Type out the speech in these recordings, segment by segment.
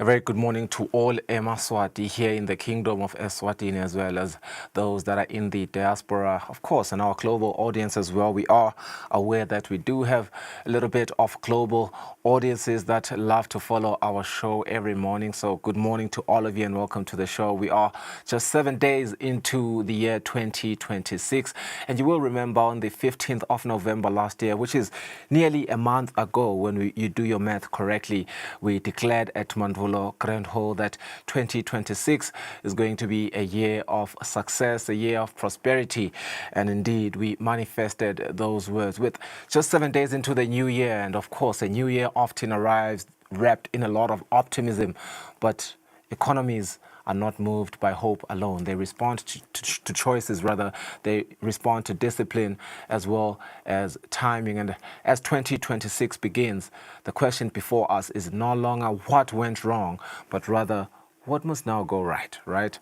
A very good morning to all Emaswati here in the Kingdom of Eswatini, as well as those that are in the diaspora, of course, and our global audience as well. We are aware that we do have a little bit of global audiences that love to follow our show every morning. So good morning to all of you and welcome to the show. We are just 7 days into the year 2026, and you will remember on the 15th of November last year, which is nearly a month ago, when you do your math correctly, we declared at Mandvulo Grand Hall that 2026 is going to be a year of success, a year of prosperity. And indeed, we manifested those words with just 7 days into the new year. And of course, a new year often arrives wrapped in a lot of optimism. But economies are not moved by hope alone. They respond to choices, rather. They respond to discipline as well as timing. And as 2026 begins, the question before us is no longer what went wrong, but rather what must now go right, right?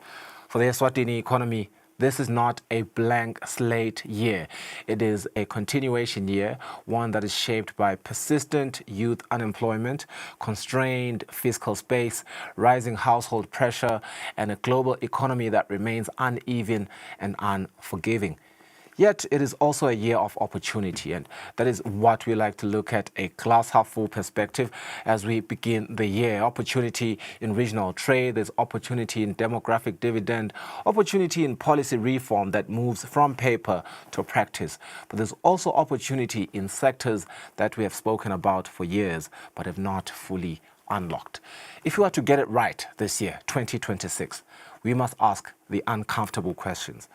For the Eswatini economy, this is not a blank slate year. It is a continuation year, one that is shaped by persistent youth unemployment, constrained fiscal space, rising household pressure, and a global economy that remains uneven and unforgiving. Yet it is also a year of opportunity, and that is what we like to look at, a glass half full perspective as we begin the year. Opportunity in regional trade, there's opportunity in demographic dividend, opportunity in policy reform that moves from paper to practice. But there's also opportunity in sectors that we have spoken about for years but have not fully unlocked. If we are to get it right this year, 2026, we must ask the uncomfortable questions.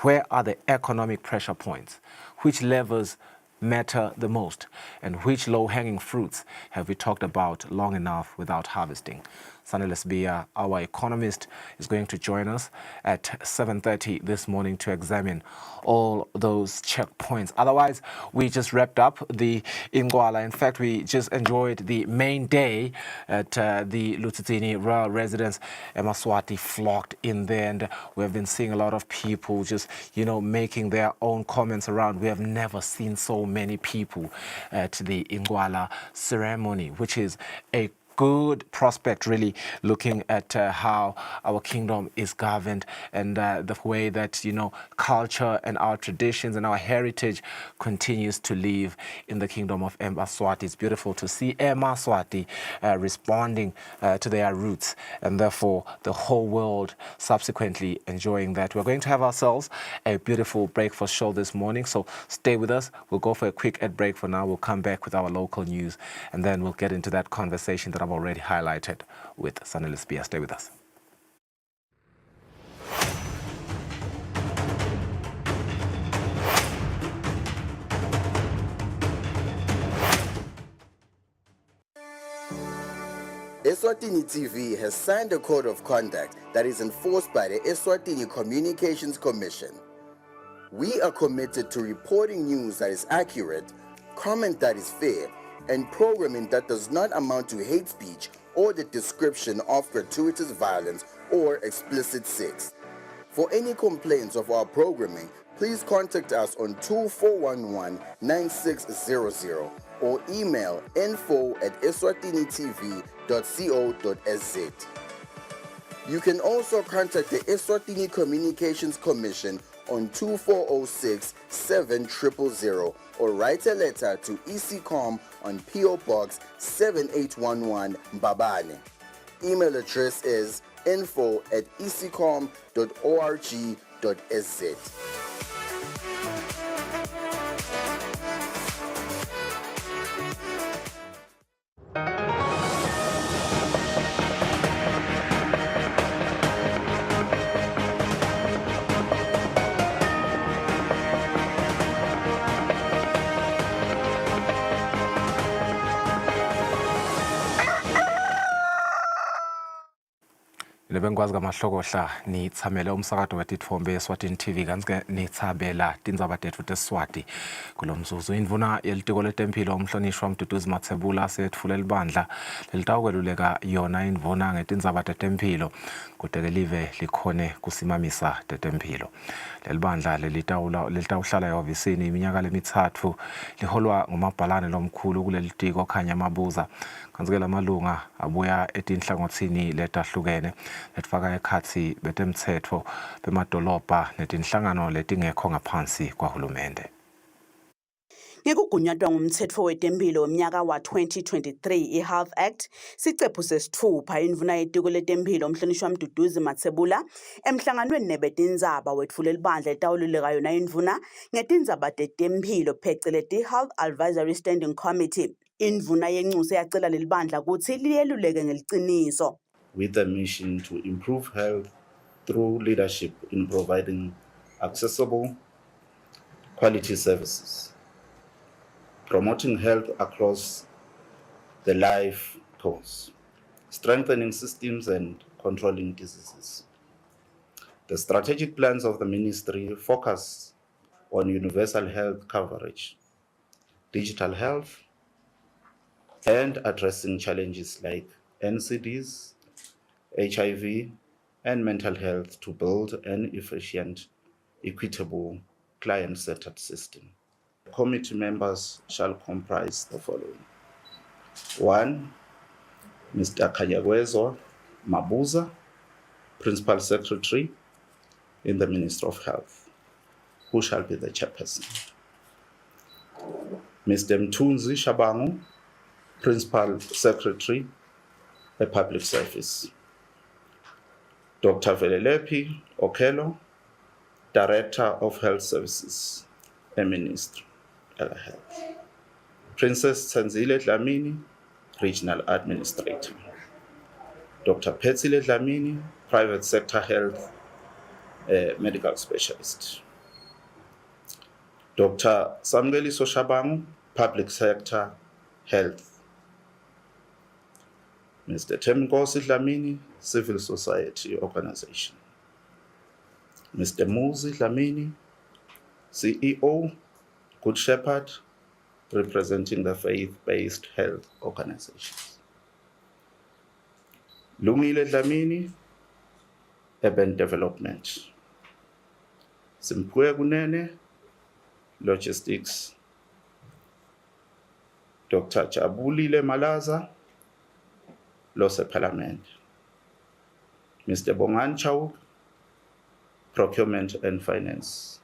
Where are the economic pressure points? Which levers matter the most? And which low-hanging fruits have we talked about long enough without harvesting? Sanele Sbia, our economist, is going to join us at 7:30 this morning to examine all those checkpoints. Otherwise, we just wrapped up the Ingwala. In fact, we just enjoyed the main day at the Eswatini royal residence. Emaswati flocked in there, and we have been seeing a lot of people just, making their own comments around. We have never seen so many people at the Ingwala ceremony, which is a good prospect, really, looking at how our kingdom is governed and the way that, culture and our traditions and our heritage continues to live in the kingdom of Eswatini. It's beautiful to see Eswatini responding to their roots, and therefore the whole world subsequently enjoying that. We're going to have ourselves a beautiful breakfast show this morning, so stay with us. We'll go for a quick ad break for now. We'll come back with our local news, and then we'll get into that conversation that I've already highlighted with Sanele Sbia. Stay with us. Eswatini TV has signed a code of conduct that is enforced by the Eswatini Communications Commission. We are committed to reporting news that is accurate, comment that is fair, and programming that does not amount to hate speech or the description of gratuitous violence or explicit sex. For any complaints of our programming, please contact us on 2411-9600 or email info@eswatinitv.co.za. You can also contact the Eswatini Communications Commission on 2406-7000 or write a letter to ECCOM on PO Box 7811 Mbabane. Email address is info@ecom.org.sz. Nebengwazi kamahlokohla ni tsamele umsakato wetitfombe Eswatini TV kanske ni tsabela tindzaba tetfu teSwati kulomzuzu indvuna yelitiko letemphilo umhlonishwa Mduduzi Mathebula setfule libandla lelitawukweluleka yona indvuna ngetindzaba tetemphilo kute live likhone kusimamisa tetemphilo. Lelibandla lelitawuhlala ehhovisini iminyaka lemitsatfu liholwa ngumabhalane lomkhulu kulelitiko Khanya Mabuza kanske lamalunga abuya etinhlangothini letahlukene letfaka ekhatsi betemtsetfo bemadolobha netinhlangano letingekho ngaphansi kwahulumende. Ngekugunyatwa ngumthetho wetemphilo weminyaka wa-2023 i-Health Act sicephu sesithupha indvuna yetiko letemphilo umhlonishwa Mduduzi Mathebula emhlanganweni nebetindzaba wetfule libandla litawululeka yona indvuna ngetindzaba tetemphilo pheceleti Health Advisory Standing Committee. Indvuna yenxusa yacela lelibandla kutsi liyeluleke ngeliciniso. With a mission to improve health through leadership in providing accessible, quality services, promoting health across the life course, strengthening systems and controlling diseases. The strategic plans of the ministry focus on universal health coverage, digital health, and addressing challenges like NCDs, HIV, and mental health to build an efficient, equitable, client-centered system. Committee members shall comprise the following. 1, Mr. Kanyagwezo Mabuza, Principal Secretary in the Ministry of Health, who shall be the chairperson. Mr. Mtunzi Shabangu, Principal Secretary, a Public Service. Dr. Velelepi Okelo, Director of Health Services, a Ministry of Health. Princess Tsanzile Dlamini, Regional Administrator. Dr. Petsile Dlamini, Private Sector Health Medical Specialist. Dr. Samgeli Soshabangu, Public Sector Health. Mr. Temgosi Dlamini, Civil Society Organization. Mr. Muzi Dlamini, CEO, Good Shepherd, representing the faith-based health organizations. Lungile Dlamini, Urban Development. Simpwe Gunene, Logistics. Dr. Jabulile Malaza, Lose Parliament. Mr. Bongan Chau, Procurement and Finance.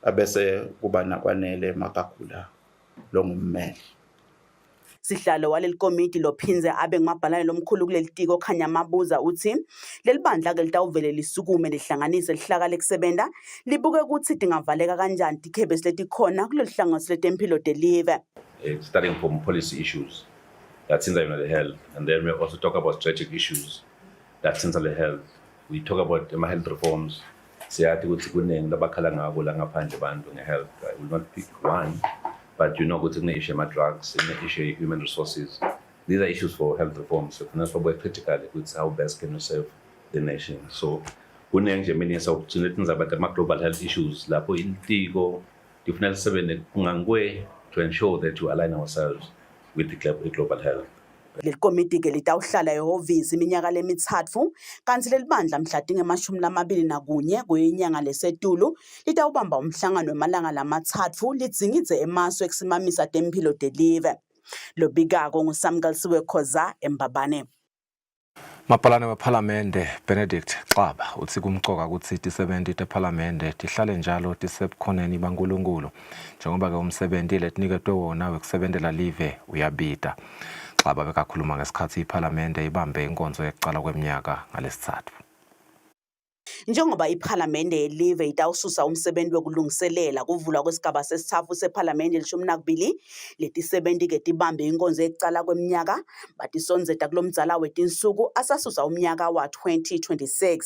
Abese kubana kwanele makakula longummeli. Sihlalo waleli komiti lophinze abe ngumabhalane lomkhulu kulelitiko Khanya Mabuza uthi lelibandla ke litawuvele lisukume lihlanganise lihlaka lekusebenta libuke ukuthi dingavaleka kanjani tikhebesi letikhona kulolu hlangothi letemphilo deliver. Starting from policy issues that center the health, and then we also talk about strategic issues that center the health. We talk about health reforms. Siyathi ukuthi kuningi labakhala ngako la ngaphandle bantu ngehealth. I will not pick one, but you know ukuthi kune-issue ama-drugs, kune-issue human resources. These are issues for health reforms. So that's why we're critical with how best can we serve the nation. So kuningi nje mina sawuthina about the global health issues lapho ilitiko lifuneka lisebenze kungangwe to ensure that we align ourselves with the global health. Leli komiti ke litawuhlala ehhovisi iminyaka lemitsatfu kanti lelibandla mhla tinge-21 kweyinyanga lesetulu litawubamba umhlangano wemalanga lamatsatfu lidzingidze emasu ekusimamisa temphilo deliver. Lobikako nguSamgalisiwe Khoza eMbabane. Maphalane wePhalamende Benedict Xaba uthi kumcoka ukuthi tisebenti tePhalamende tihlale njalo tisebukhoneni baNkulunkulu njengoba ke umsebenzi letiniketwe wona wekusebentela live uyabita. Xaba bekakhuluma ngesikhathi iPhalamende ibambe inkonzo yekucala kweminyaka ngalesithathu. Njengoba iPhalamende yelive itawususa umsebenzi wokulungiselela kuvulwa kwesigaba sesithathu sePhalamende li-12 letisebenti ke tibambe inkonzo yekucala kweminyaka batisonzeta kulomdzala wetinsuku asasusa umnyaka wa-2026.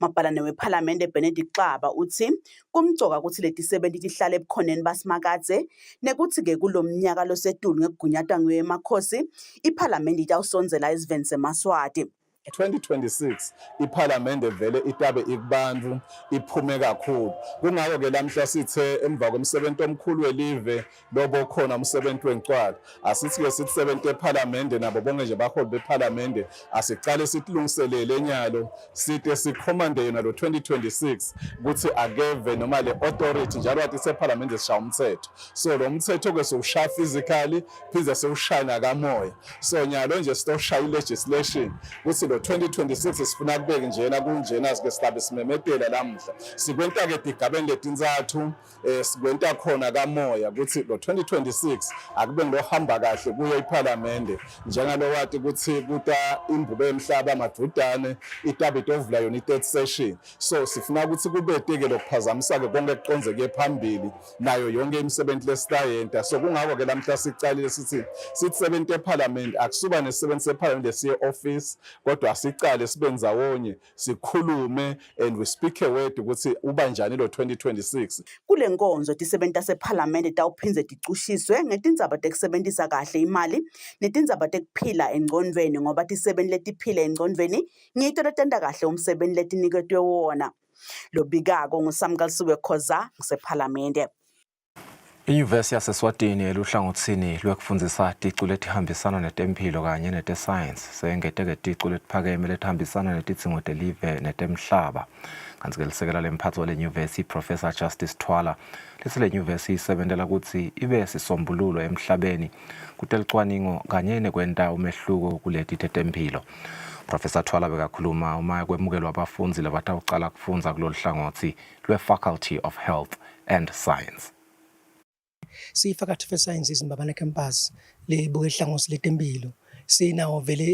Maphalane wePhalamende Benedict Xaba uthi kumcoka ukuthi letisebenti tihlale ebukhoneni basimakadze nekuthi ke kulomnyaka losetulu ngekugunyatwa ngemakhosi iPhalamende itawusonzela isiveni seMaswati. 2026 iPhalamende vele itabe ikubantu iphume kakhulu kungako ke lamhla sithe emva komsebenzi omkhulu welive lobo khona umsebenzi wencwala asithi ke sithi sebenze ePhalamende nabo bonke nje baholi bePhalamende asiqale sitilungiselele enyalo sithe sikhomande yona lo 2026 ukuthi akeve noma le authority njalo wathi sePhalamende sishaya umthetho so lo mthetho ke sokushaya physically phize sewushaya kamoya so nyalo nje sitoshaya legislation ukuthi lo 2026 sifuna kubeke njena kunjena sike sihlabe simemetela lamhla sikwenta ke igabeni letinzathu sikwenta khona kamoya ukuthi lo 2026 akube ngilohamba kahle kuyo iPhalamende njengalo wathi ukuthi kuta imbube emhlaba amadudane itabit ovula yona i-third session so sifuna ukuthi kubeteke lokuphazamisa ke konke kuqonzeke phambili nayo yonke imisebenzi lesitayenta so kungako ke lamhla sicalile sithi sebenze ePhalamende akusuba nesebenzi ePhalamende siye office kodwa asicale sibenza wonye sikhulume and we speak a word ukuthi uba njani lo 2026 kule nkonzo tisebenta sePhalamende tawuphindze ticushiswe ngetindzaba tekusebentisa kahle imali netindzaba tekuphila engcondvweni ngoba tisebenti letiphila engcondvweni ngito letenta kahle umsebenzi letiniketwe wona lobikako nguSamkalisiwe Khoza ngisePhalamende. Inyuvesi yaseswatini eluhlangothini lwekufundisa ticu letihambisana netempilo kanye netesayensi seyengete ticu letiphakeme letihambisana netidzingo telive netemhlaba. Kanti ke lisekela lemphatsi wale nyuvesi Professor Justice Twala lithi le nyuvesi isebentela kutsi ibe sisombululo emhlabeni kutelicwaningo kanye nekwenta umehluko kuleti tetempilo. Professor Twala bekakhuluma uma kwemukelwa abafunzi labatawucala kufundza kulolu hlangothi lwe-Faculty of Health and Science. Si-Faculty of Sciences Mbabane campus lebuke hlangothi letempilo sinawo vele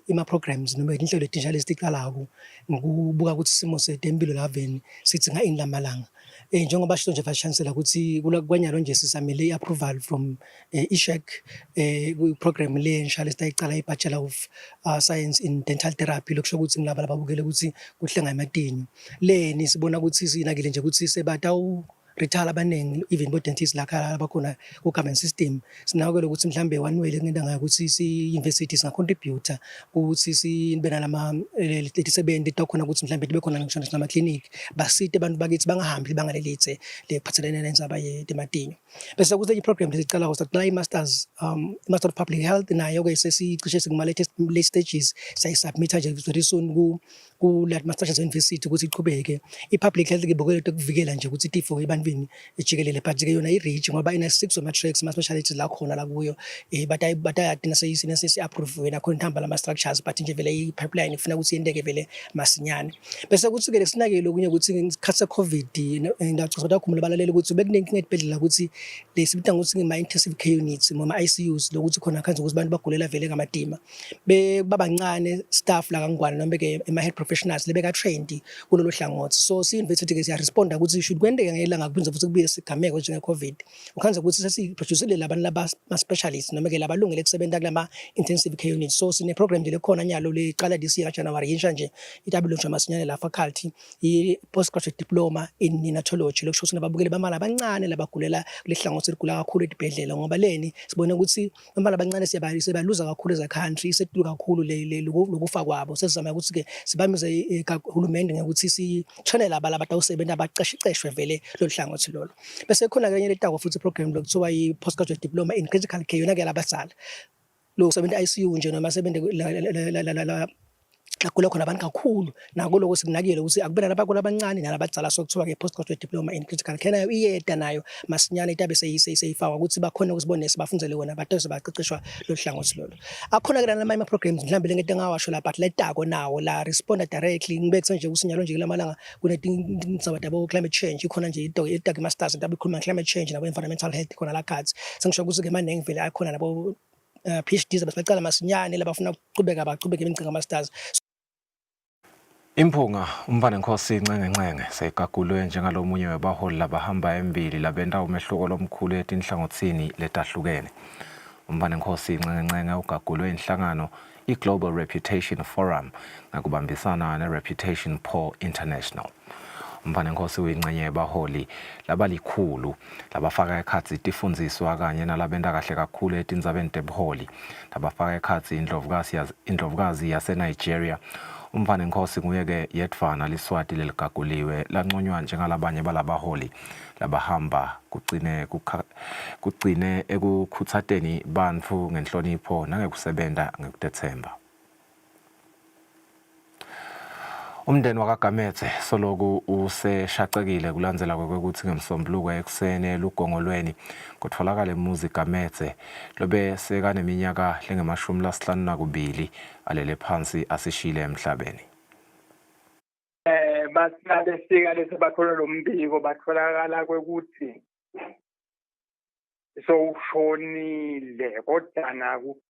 ima-programs noma inhlelo etintsha lesiticalako ngokubuka ukuthi isimo setempilo laveni sithinga ini lamalanga njengoba shisho nje vice chancellor ukuthi kwanyalo nje sisamele i-approval from ishek ku-program lensha lesitayicala i-Bachelor of Science in Dental Therapy lokusho ukuthi ngilaba lababukele ukuthi kuhlenga ematinyo leni sibona ukuthi sinakile nje ukuthi sebatawu retire abaningi even bo dentists lakhala abakhona ku government system sinakho ukuthi mhlambe one way ngenda ngayo ukuthi si-university singa contributor ukuthi sibe nalama letisebenzi takhona ukuthi mhlambe libe khona ngisho nama clinic basite abantu bakithi bangahambi bangalelitse lephathelene nenzaba yematinyo bese kuze i-program lesicala usaqala i-masters master of public health nayo ke sesicishe sikuma late stages sayisubmit nje very soon ku lat masters university ukuthi iqhubeke i-public health ke bokele ukuvikela nje ukuthi tifo ebantwini ejikelele but ke yona i-reach ngoba ina 6 matrix ma specialties la khona la kuyo batayadina sesi approve wena khona ihamba lama structures but nje vele i-pipeline ifuna ukuthi yendeke vele masinyane bese kuthi ke sinakele okunye ukuthi ngesikhathi se-covid ndachaza batakhumula balalele ukuthi bekunenkinga edibhedlela ukuthi lesibita ukuthi ngima intensive care units noma ICUs lokuthi khona khanze ukuthi abantu bagulela vele ngamadima babancane staff la kangwane noma ke ema health professionals lebeka trained kulolu hlangothi so si-university ke siya responda ukuthi should kwendeke ngelanga kubinza futhi kubuye sigameko njenge-covid ukhanze ukuthi sesiproducele labantu laba-specialists noma ke labalungele kusebenta kulama intensive care units so sine-program nje lekhona nyalo leqala this year kaJanuwari yisha nje itabulonjwa masinyane la faculty i-postgraduate diploma in neonatology lokusho ukuthi nababukeli bamala abancane labagulela kulehlangothi ligula kakhulu edibhedlela ngoba leni sibone ukuthi bamala abancane siyabaluza kakhulu as a country setulu kakhulu lokufa kwabo sesizama ukuthi ke sibamize kahulumende ngokuthi si-channel abatawusebenza abaqeqeshwe vele lolu hlangothi lolo bese khona kanye letako futhi program lokuthiwa i-postgraduate diploma in critical care yona ke labazali lo sebenza ICU nje noma sebenza lakula khona abantu kakhulu nako lokho sikunakile ukuthi akubena labakula abancane nalabadzala sokuthiwa ke postgraduate diploma in critical care nayo iyeda nayo masinyane itabe seyifakwa ukuthi bakhona ukusibonesa bafundzele wona batose baqeqeshwa lo hlangothi lolo akhona ke nama programs mhlambe lengete ngawasho la but letako nawo la respond directly ngibekuse nje usinyalo nje lamalanga kunetindzaba tabo climate change ikhona nje itaki masters tabe ikhuluma climate change nabo environmental health khona la cards sengisho ukuthi ke manenge vele akhona nabo PhDs abasicala masinyane labafuna ukuqhubeka baqhubeke imicanga masters. Impunga umbane Nkosi Ncenge seyigagulwe njengalomunye webaholi labahamba embili labenta umehluko lomkhulu etinhlangothini letahlukene. Umbane Nkosi Ncenge ugagulwe inhlangano i-Global Reputation Forum ngakubambisana ne-Reputation Poll International. Umfana Nkosi uyingcenye yabaholi labalikhulu labafaka ekhatsi tifundiswa kanye nalabenta kahle kakhulu etindzabeni tebuholi labafaka ekhatsi indlovukazi yaseNigeria. Umfana Nkosi nguye-ke yedvana liswati leligaguliwe lanconywa njengalabanye balabaholi labahamba kugcine ekukhutsateni bantfu ngenhlonipho nangekusebenta ngekutetsemba. Umndeni wakaGametse soloku useshacekile kulandzela kwekutsi ngeMsombuluko ekuseni elugongolweni kutfolakala umuzi Gametse lobe sekaneminyaka lengama-52 alele phansi asishile emhlabeni. Basika lesi bathola lo mbiko batholakala kwekuthi sowushonile kodwa naku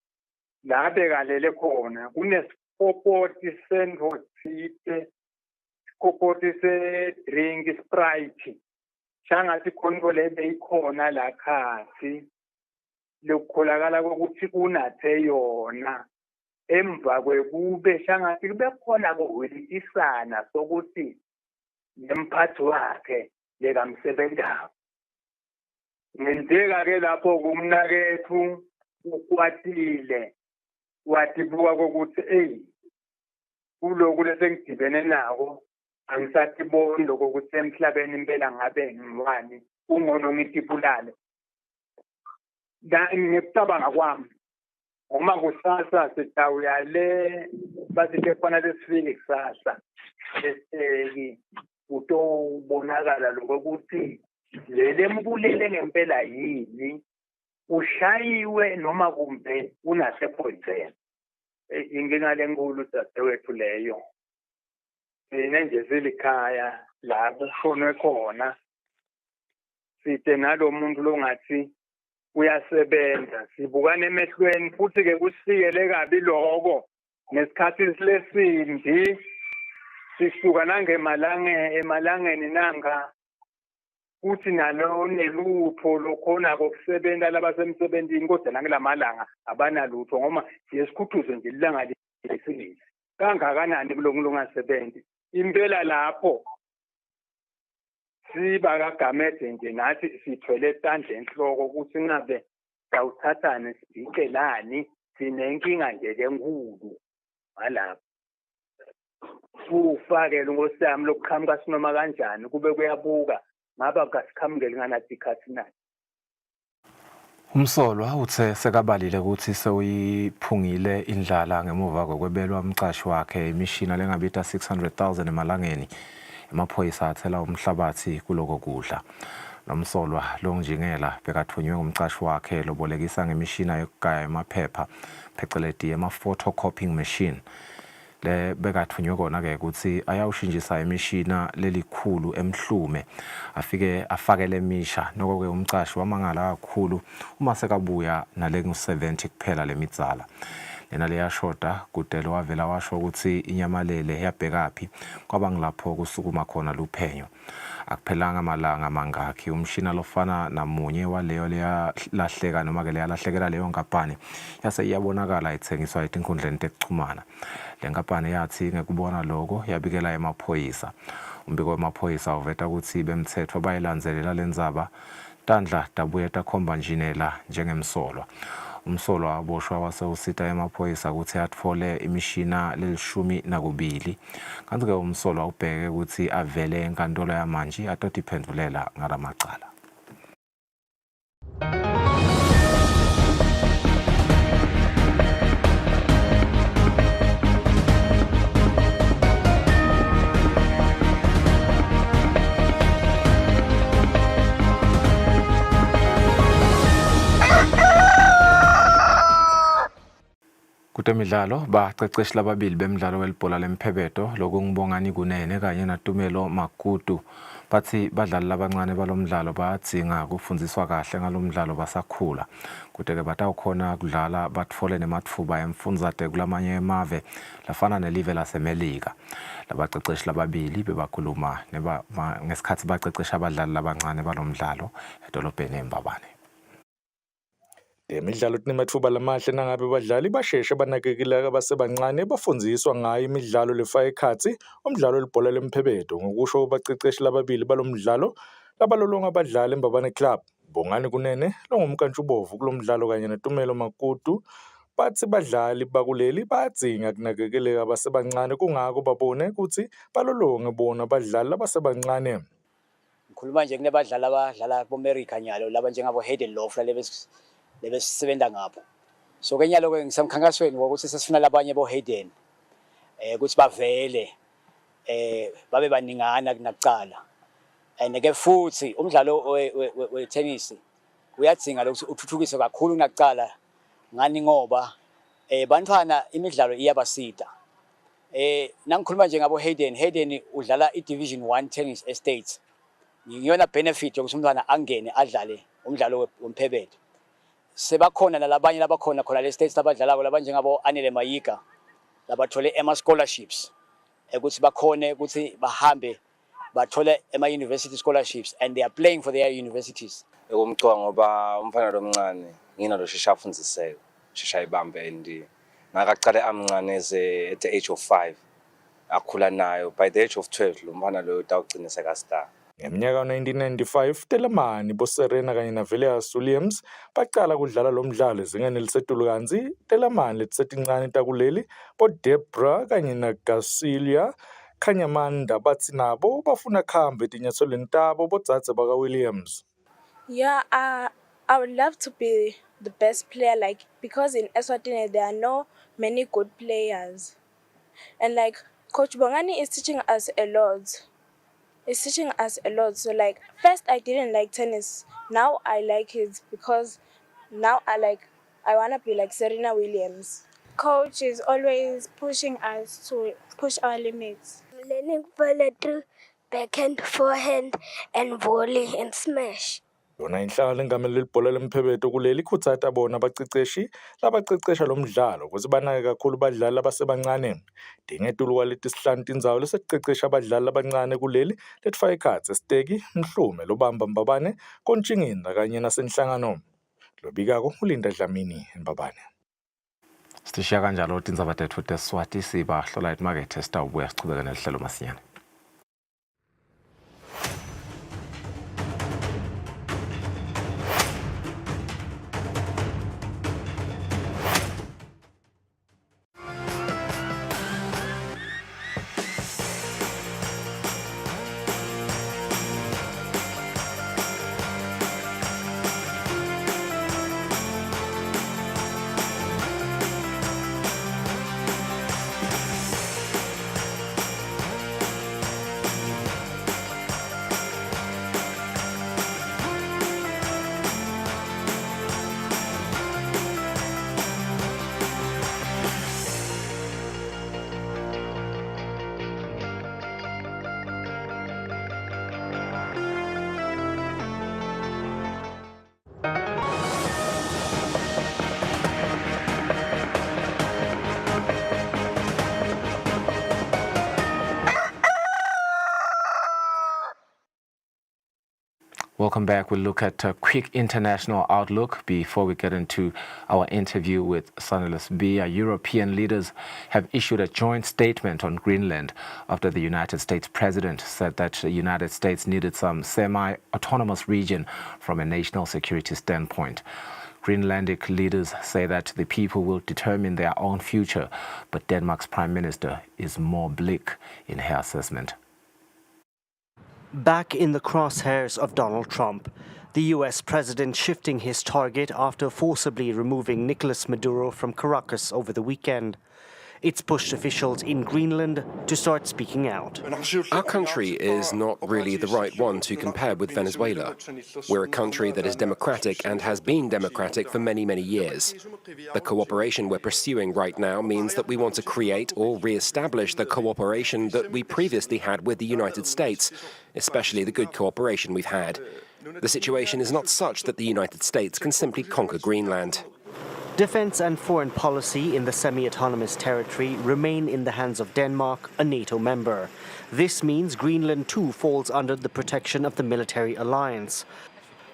la bekalele khona kunesikopoti sendotsite isikopoti se-drink Sprite shangathi khonto le beyikhona la khatsi lokukholakala kokuthi unathe yona emva kwekube shangathi kube khona kuhwelisana sokuthi nemphathi wakhe lekamsebentako. Ngenteka-ke lapho kumnakethu ukwatile watibuka kokuthi kuloku lesengidibene nako angisatiboni lokho ukuthi emhlabeni impela ngabe ngiwani ungcono ngitibulale. Ngekucabanga kwami uma kusasa sitawuya le basithi kufanele sifike kusasa eseki utobonakala lokho ukuthi lembulele ngempela yini ushayiwe noma kumbe unasepoison. Inkinga lenkulu dadewethu leyo. Thina nje silikhaya la kushonwe khona sithe nalo muntu longathi uyasebenza sibukana emehlweni futhi-ke kusikele kabi lokho ngesikhathi silesindi sisuka emalangeni nanga futhi nalo nelutho lokhona kokusebenza labasemsebenzini kodwa nangelamalanga abanalutho ngoma yesikhuthuzo nje ilanga lesilisi kangakanani kulongasebenzi impela lapho siba kaGametse nje nathi sithwele esandla enhloko ukuthi ngabe sawuthathane sibikelani sinenkinga nje lenkulu ngalapho ufakele Nkosi yami lokuqhamuka sinoma kanjani kube kuyabuka ngaba kasikhamukeli nganathi ikhathi nathi. Umsolwa uthe sekabalile ukuthi sewuyiphungile indlala ngemuva kokwebelwa umcashi wakhe imishina lengabita 600,000 emalangeni emaphoyisa athela umhlabathi kuloko kudla. Nomsolwa lonjingela bekathunywe ngumcashi wakhe lobolekisa ngemishina yokugaya emaphepha phecelezi photocopying machine. Le bekathunywe kona-ke ukuthi ayawushintshisa imishina lelikhulu emhlume afike afakele emisha noko-ke umcashi wamangala kakhulu uma sekabuya nale ngu-70 kuphela lemidzala. Lena leyashoda kudele wavela washo ukuthi inyamalele yabhekaphi kwaba ngilapho kusukuma khona luphenyo. Akuphelanga amalanga mangakhi umshina lofana namunye waleyo leyalahleka noma-ke leyalahlekela leyo nkampani yase iyabonakala ithengiswa etinkundleni tekuchumana. Le nkampani yathi ngekubona lokho yabikela emaphoyisa. Umbiko wemaphoyisa uveta ukuthi bemthetho bayilandzelela lendzaba tandla tabuye takhomba njinela njengemsolwa. Umsolwa waboshwa wase usita emaphoyisa ukuthi atfole imishina lel-12 kanti-ke umsolwa ubheke ukuthi avele enkantolo yamanje atotiphendulela ngalamacala. Kutemidlalo baceceshi lababili bemidlalo welibhola lemphebeto lokungibongani kunene kanye naTumelo Makutu bathi badlali labancane balomdlalo bayadzinga kufundziswa kahle ngalomdlalo basakhula kute-ke batawukhona kudlala batfole nematfuba emfundzate kulamanye emave lafana nelive laseMelika. Labaceceshi lababili bebakhuluma ngesikhathi bacecesha abadlali labancane balomdlalo edolobheni eMbabane. Imidlalo kunemathuba lamahle nangabe badlali basheshe banakekela abasebancane bafundziswa ngayo imidlalo lefaka ekhatsi umdlalo libhola lemphebedo ngokusho abaqeqeshi lababili balomdlalo labalolonga abadlali eMbabane Club. Bongani Kunene longumkantshubovu kulomdlalo kanye neTumelo Makutu bathi badlali bakuleli badzinga kunakekeleka abasebancane kungako babone ukuthi balolonge bona badlali abasebancane. Ngikhuluma nje kunebadlali abadlala boMerica nyalo laba njengabo Hayden Lofla lebesisebenza ngabo. So ke nyalo ke ngisemkhankasweni wokuthi sesifuna labanye bo Hayden ukuthi bavele babe baningana kunakucala. And ke futhi umdlalo we-tennis uyadzinga lokuthi uthuthukiswe kakhulu kunakucala ngani ngoba bantwana imidlalo iyabasida. Nangikhuluma nje ngabo Hayden udlala i-Division 1 Tennis Estates. Ngiyona benefit yokuthi umntwana angene adlale umdlalo wemphebedo. Sebakhona nalabanye labakhona khona le states abadlalako labanye njengabo Anele Mayika labathole scholarships ukuthi bakhone ukuthi bahambe bathole university scholarships and they are playing for their universities. Ekumcwa ngoba umfana lomncane nginalo shesha afundziseke shesha ibambe and nakaqale amncane at the age of 5 akhula nayo by the age of 12 lo mfana lo utawugcina sekastar. Ngeminyaka 1995 Telemani Boserena kanye naVelius Williams baqala kudlala lo mdlalo ezingeni elisetulu kanzi Telemani letincane takuleli boDebra kanye naGasilia Kanyamanda bathi nabo bafuna khamba etinyathelweni tabo bodzadze baka Williams. Yeah, I would love to be the best player, like, because in Eswatini there are no many good players, and like Coach Bongani is teaching us a lot. So like first I didn't like tennis, now I like it because now I wanna be like Serena Williams. Coach is always pushing us to push our limits. I'm learning volley, backhand, forehand, and volley and smash. Yona inhlangano engamele libhola lemphebedo kuleli ikhutsata bona abaqeqeshi labaqeqesha lo mdlalo ukuze banake kakhulu badlali abasebancane. Dingetulu kwaleti sihlanu tindzawo lesesiqeqesha abadlali abancane kuleli letfaka ekhatsi Steki, Mhlume, Lobamba Mbabane, Kontshingindra kanye nasenhlangano. Lobikako uLinda Dlamini eMbabane. Stishiya kanjalo tindzaba tethu teSwati sibahlola emakethe sitawubuya sichubeka nelihlelo masinyane. Welcome back. We'll look at a quick international outlook before we get into our interview with Sanelus B. European leaders have issued a joint statement on Greenland after the United States president said that the United States needed some semi-autonomous region from a national security standpoint. Greenlandic leaders say that the people will determine their own future, but Denmark's prime minister is more bleak in her assessment. Back in the crosshairs of Donald Trump, the U.S. president shifting his target after forcibly removing Nicolas Maduro from Caracas over the weekend. It's pushed officials in Greenland to start speaking out. Our country is not really the right one to compare with Venezuela. We're a country that is democratic and has been democratic for many, many years. The cooperation we're pursuing right now means that we want to create or re-establish the cooperation that we previously had with the United States, especially the good cooperation we've had. The situation is not such that the United States can simply conquer Greenland. Defense and foreign policy in the semi-autonomous territory remain in the hands of Denmark, a NATO member. This means Greenland too falls under the protection of the military alliance.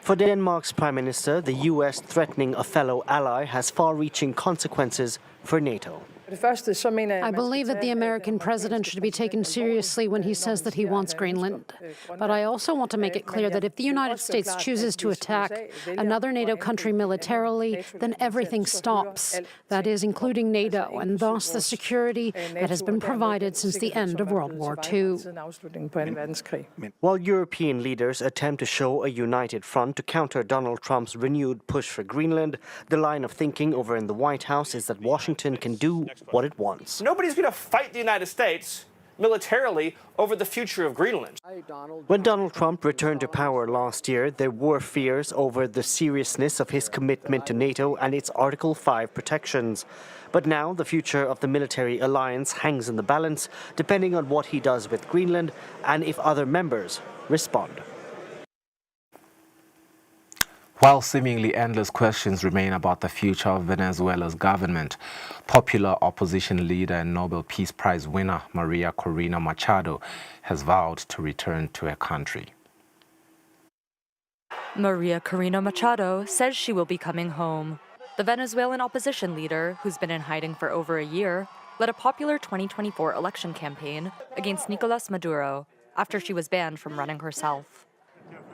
For Denmark's Prime Minister, the US threatening a fellow ally has far-reaching consequences for NATO. I believe that the American president should be taken seriously when he says that he wants Greenland. But I also want to make it clear that if the United States chooses to attack another NATO country militarily, then everything stops. That is, including NATO, and thus the security that has been provided since the end of World War II. While European leaders attempt to show a united front to counter Donald Trump's renewed push for Greenland, the line of thinking over in the White House is that Washington can do what it wants. Nobody's going to fight the United States militarily over the future of Greenland. When Donald Trump returned to power last year, there were fears over the seriousness of his commitment to NATO and its Article 5 protections. But now the future of the military alliance hangs in the balance, depending on what he does with Greenland and if other members respond. While seemingly endless questions remain about the future of Venezuela's government, popular opposition leader and Nobel Peace Prize winner Maria Corina Machado has vowed to return to her country. Maria Corina Machado says she will be coming home. The Venezuelan opposition leader, who's been in hiding for over a year, led a popular 2024 election campaign against Nicolas Maduro after she was banned from running herself.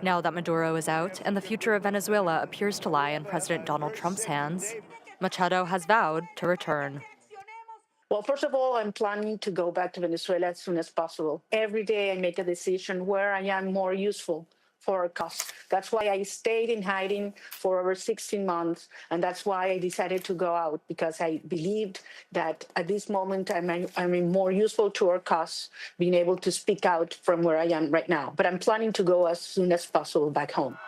Now that Maduro is out and the future of Venezuela appears to lie in President Donald Trump's hands, Machado has vowed to return. Well, first of all, I'm planning to go back to Venezuela as soon as possible. Every day I make a decision where I am more useful for a cause. That's why I stayed in hiding for over 16 months, and that's why I decided to go out, because I believed that at this moment I'm more useful to our cause, being able to speak out from where I am right now. But I'm planning to go as soon as possible back home.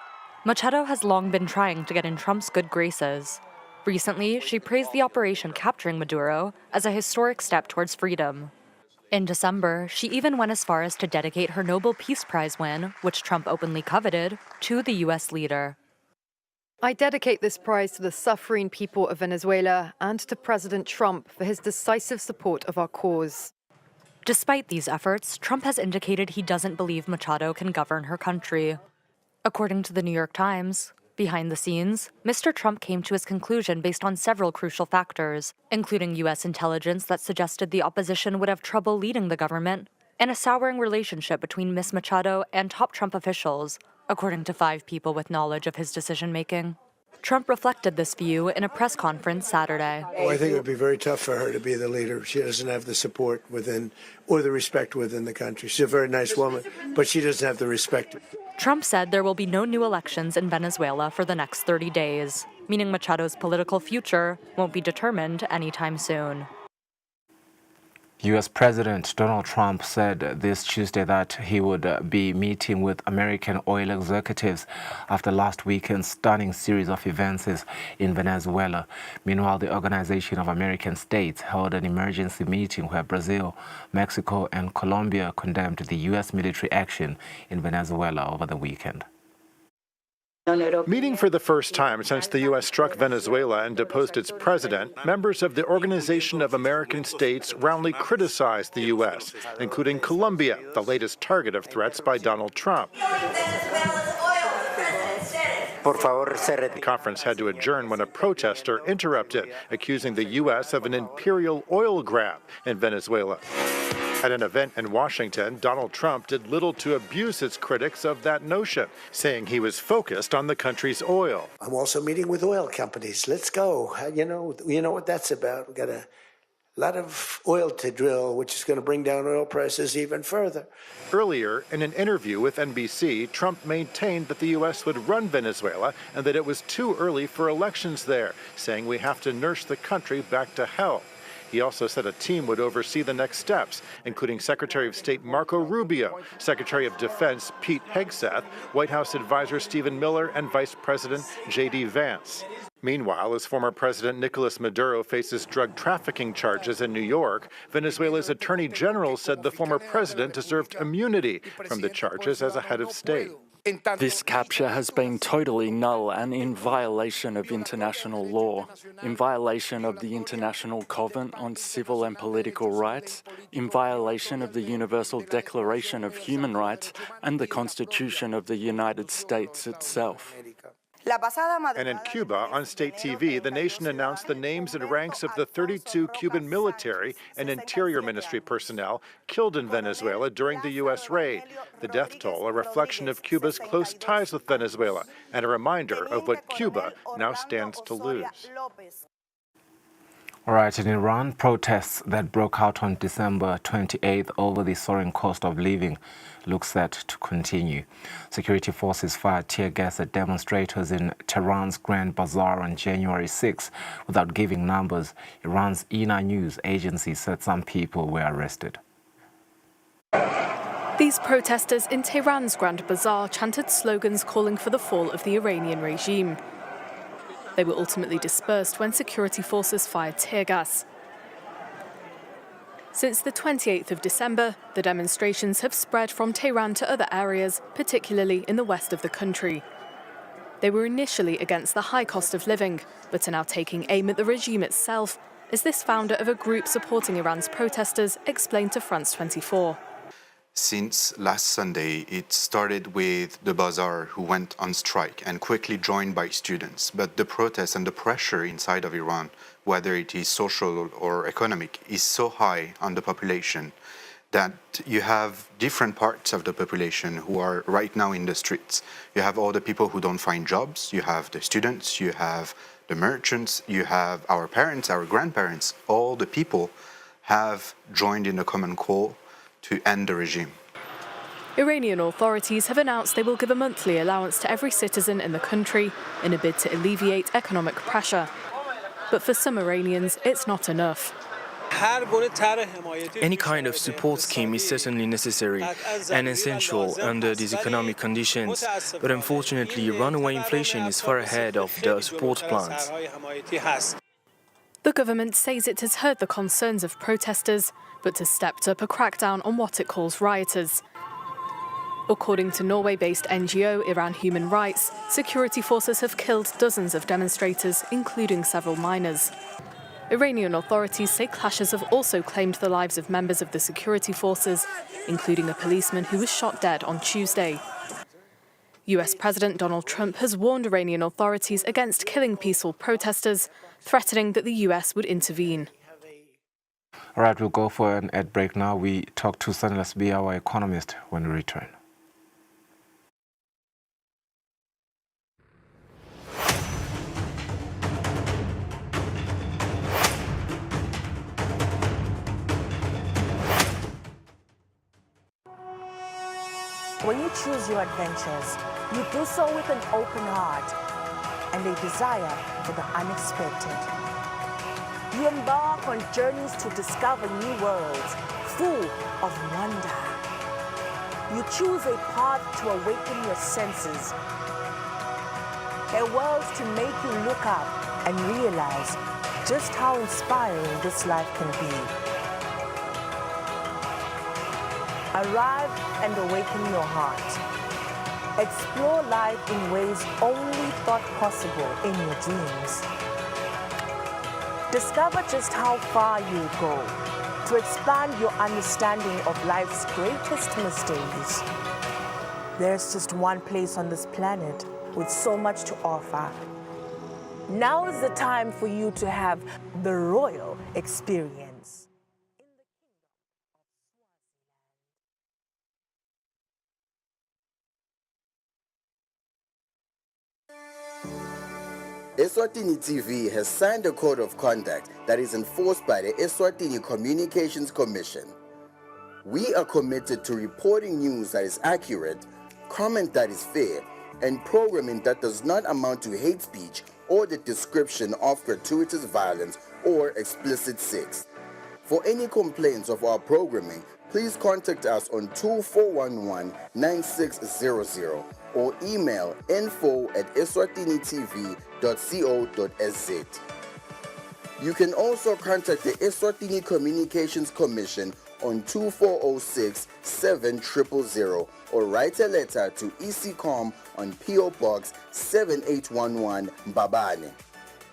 Machado has long been trying to get in Trump's good graces. Recently, she praised the operation capturing Maduro as a historic step towards freedom. In December, she even went as far as to dedicate her Nobel Peace Prize win, which Trump openly coveted, to the U.S. leader. I dedicate this prize to the suffering people of Venezuela and to President Trump for his decisive support of our cause. Despite these efforts, Trump has indicated he doesn't believe Machado can govern her country. According to the New York Times, behind the scenes, Mr. Trump came to his conclusion based on several crucial factors, including U.S. intelligence that suggested the opposition would have trouble leading the government, and a souring relationship between Ms. Machado and top Trump officials, according to 5 people with knowledge of his decision-making. Trump reflected this view in a press conference Saturday. Oh, I think it would be very tough for her to be the leader. She doesn't have the support within or the respect within the country. She's a very nice woman, but she doesn't have the respect. Trump said there will be no new elections in Venezuela for the next 30 days, meaning Machado's political future won't be determined anytime soon. U.S. President Donald Trump said this Tuesday that he would be meeting with American oil executives after last weekend's stunning series of events in Venezuela. Meanwhile, the Organization of American States held an emergency meeting where Brazil, Mexico, and Colombia condemned the U.S. military action in Venezuela over the weekend. Meeting for the first time since the U.S. struck Venezuela and deposed its president, members of the Organization of American States roundly criticized the U.S., including Colombia, the latest target of threats by Donald Trump. The conference had to adjourn when a protester interrupted, accusing the U.S. of an imperial oil grab in Venezuela. At an event in Washington, Donald Trump did little to abuse his critics of that notion, saying he was focused on the country's oil. I'm also meeting with oil companies. Let's go. You know what that's about. We've got a lot of oil to drill, which is going to bring down oil prices even further. Earlier, in an interview with NBC, Trump maintained that the U.S. would run Venezuela and that it was too early for elections there, saying we have to nurse the country back to health. He also said a team would oversee the next steps, including Secretary of State Marco Rubio, Secretary of Defense Pete Hegseth, White House advisor Stephen Miller, and Vice President J.D. Vance. Meanwhile, as former President Nicolas Maduro faces drug trafficking charges in New York, Venezuela's Attorney General said the former president deserved immunity from the charges as a head of state. This capture has been totally null and in violation of international law, in violation of the International Covenant on Civil and Political Rights, in violation of the Universal Declaration of Human Rights and the Constitution of the United States itself. And in Cuba, on state TV, the nation announced the names and ranks of the 32 Cuban military and interior ministry personnel killed in Venezuela during the U.S. raid. The death toll, a reflection of Cuba's close ties with Venezuela and a reminder of what Cuba now stands to lose. All right, in Iran, protests that broke out on December 28th over the soaring cost of living look set to continue. Security forces fired tear gas at demonstrators in Tehran's Grand Bazaar on January 6 without giving numbers. Iran's INA news agency said some people were arrested. These protesters in Tehran's Grand Bazaar chanted slogans calling for the fall of the Iranian regime. They were ultimately dispersed when security forces fired tear gas. Since the 28th of December, the demonstrations have spread from Tehran to other areas, particularly in the west of the country. They were initially against the high cost of living, but are now taking aim at the regime itself, as this founder of a group supporting Iran's protesters explained to France 24. Since last Sunday, it started with the bazaar who went on strike and quickly joined by students. But the protests and the pressure inside of Iran, whether it is social or economic, is so high on the population that you have different parts of the population who are right now in the streets. You have all the people who don't find jobs, you have the students, you have the merchants, you have our parents, our grandparents. All the people have joined in a common call to end the regime. Iranian authorities have announced they will give a monthly allowance to every citizen in the country in a bid to alleviate economic pressure. But for some Iranians, it's not enough. Any kind of support scheme is certainly necessary and essential under these economic conditions, but unfortunately, runaway inflation is far ahead of the support plans. The government says it has heard the concerns of protesters, but has stepped up a crackdown on what it calls rioters. According to Norway-based NGO Iran Human Rights, security forces have killed dozens of demonstrators, including several minors. Iranian authorities say clashes have also claimed the lives of members of the security forces, including a policeman who was shot dead on Tuesday. US President Donald Trump has warned Iranian authorities against killing peaceful protesters, threatening that the US would intervene. All right, we'll go for an ad break now. We talk to Sanlas B, our economist, when we return. When you choose your adventures, you do so with an open heart and a desire for the unexpected. You embark on journeys to discover new worlds, full of wonder. You choose a path to awaken your senses, a world to make you look up and realize just how inspiring this life can be. Arrive and awaken your heart. Explore life in ways only thought possible in your dreams. Discover just how far you go to expand your understanding of life's greatest mysteries. There's just one place on this planet with so much to offer. Now is the time for you to have the royal experience. Eswatini TV has signed a code of conduct that is enforced by the Eswatini Communications Commission. We are committed to reporting news that is accurate, comment that is fair, and programming that does not amount to hate speech or the description of gratuitous violence or explicit sex. For any complaints of our programming, please contact us on 2411-9600 or email info@eswatinitv.co.sz. You can also contact the Eswatini Communications Commission on 2406 7000 or write a letter to ECCOM on PO Box 7811 Mbabane.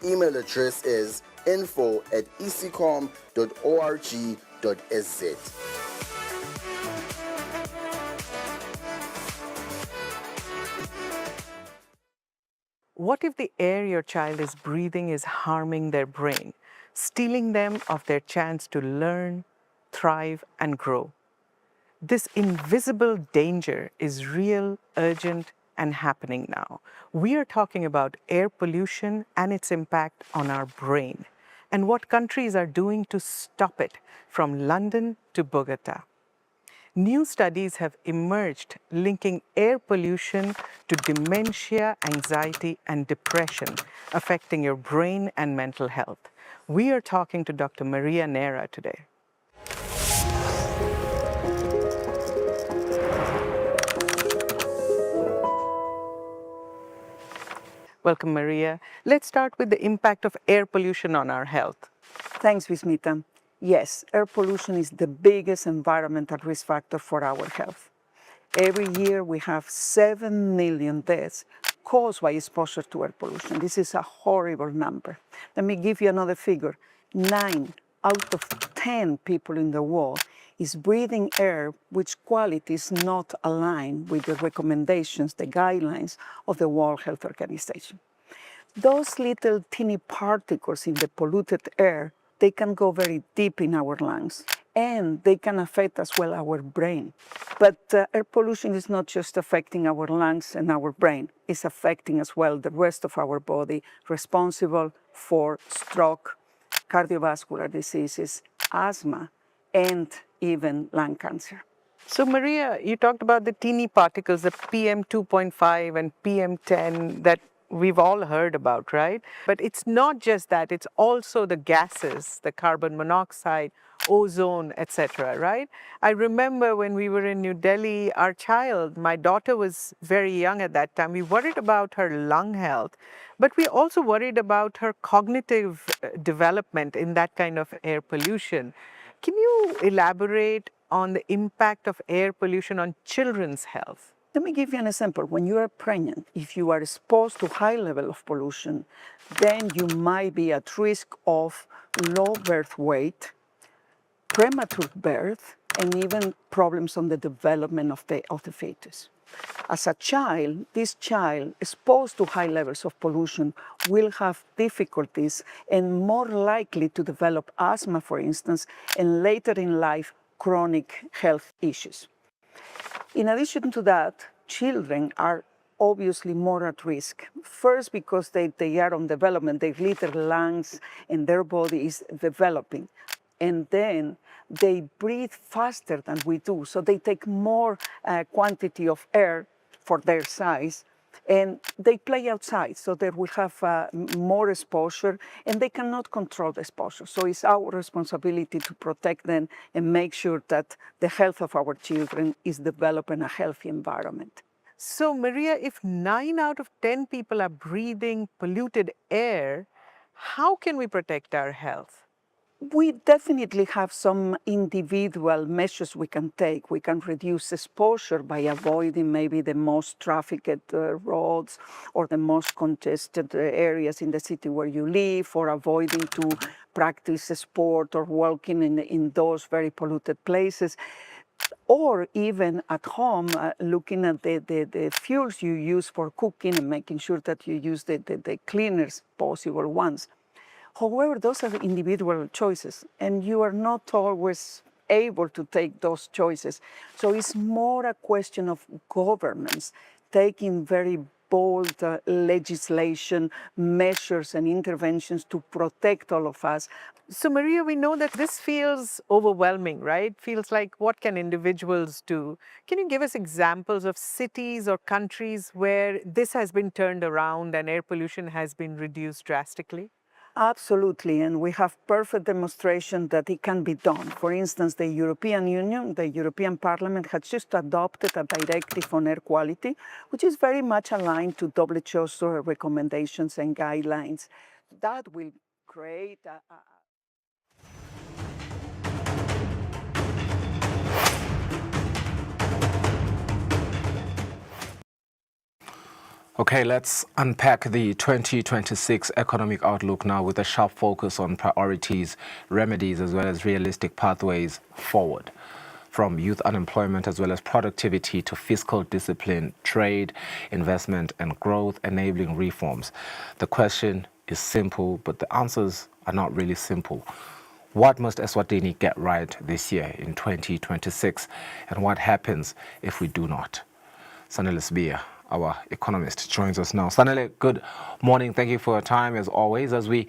Email address is info@ecom.org.sz. What if the air your child is breathing is harming their brain, stealing them of their chance to learn, thrive, and grow? This invisible danger is real, urgent, and happening now. We are talking about air pollution and its impact on our brain, and what countries are doing to stop it, from London to Bogota. New studies have emerged linking air pollution to dementia, anxiety, and depression, affecting your brain and mental health. We are talking to Dr. Maria Neira today. Welcome, Maria. Let's start with the impact of air pollution on our health. Thanks, Vismita. Yes, air pollution is the biggest environmental risk factor for our health. Every year we have 7 million deaths caused by exposure to air pollution. This is a horrible number. Let me give you another figure. 9 out of 10 people in the world is breathing air which quality is not aligned with the recommendations, the guidelines of the World Health Organization. Those little teeny particles in the polluted air, they can go very deep in our lungs, and they can affect as well our brain. But air pollution is not just affecting our lungs and our brain, it's affecting as well the rest of our body, responsible for stroke, cardiovascular diseases, asthma, and even lung cancer. So Maria, you talked about the teeny particles, the PM2.5 and PM10 that we've all heard about, right? But it's not just that, it's also the gases, the carbon monoxide, ozone, etc., right? I remember when we were in New Delhi, our child, my daughter was very young at that time, we worried about her lung health, but we also worried about her cognitive development in that kind of air pollution. Can you elaborate on the impact of air pollution on children's health? Let me give you an example. When you are pregnant, if you are exposed to high level of pollution, then you might be at risk of low birth weight, premature birth, and even problems on the development of the fetus. As a child, this child exposed to high levels of pollution will have difficulties and more likely to develop asthma, for instance, and later in life, chronic health issues. In addition to that, children are obviously more at risk. First, because they are on development, their little lungs and their body is developing. And then they breathe faster than we do, so they take more quantity of air for their size, and they play outside, so they will have more exposure, and they cannot control the exposure. So it's our responsibility to protect them and make sure that the health of our children is developed in a healthy environment. So Maria, if 9 out of 10 people are breathing polluted air, how can we protect our health? We definitely have some individual measures we can take. We can reduce exposure by avoiding maybe the most trafficked roads or the most congested areas in the city where you live, or avoiding to practice sport or walking in those very polluted places. Or even at home, looking at the fuels you use for cooking and making sure that you use the cleanest possible ones. However, those are individual choices, and you are not always able to take those choices. So it's more a question of governments taking very bold legislation, measures, and interventions to protect all of us. So Maria, we know that this feels overwhelming, right? Feels like, what can individuals do? Can you give us examples of cities or countries where this has been turned around and air pollution has been reduced drastically? Absolutely, and we have perfect demonstration that it can be done. For instance, the European Union, the European Parliament has just adopted a directive on air quality, which is very much aligned to WHO's recommendations and guidelines. That will create Okay, let's unpack the 2026 economic outlook now with a sharp focus on priorities, remedies, as well as realistic pathways forward. From youth unemployment as well as productivity to fiscal discipline, trade, investment, and growth enabling reforms. The question is simple, but the answers are not really simple. What must Eswatini get right this year in 2026? And what happens if we do not? Sanele Sbia, our economist, joins us now. Sanele, good morning. Thank you for your time, as always. As we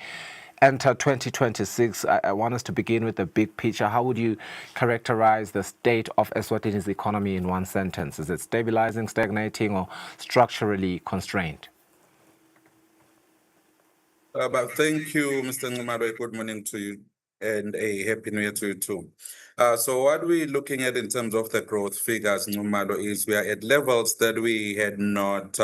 enter 2026, I want us to begin with the big picture. How would you characterize the state of Eswatini's economy in one sentence? Is it stabilizing, stagnating, or structurally constrained? But thank you, Mr. Ngumaro. Good morning to you and a happy new year to you too. So what we're looking at in terms of the growth figures, Ngumaro, is we are at levels that we had not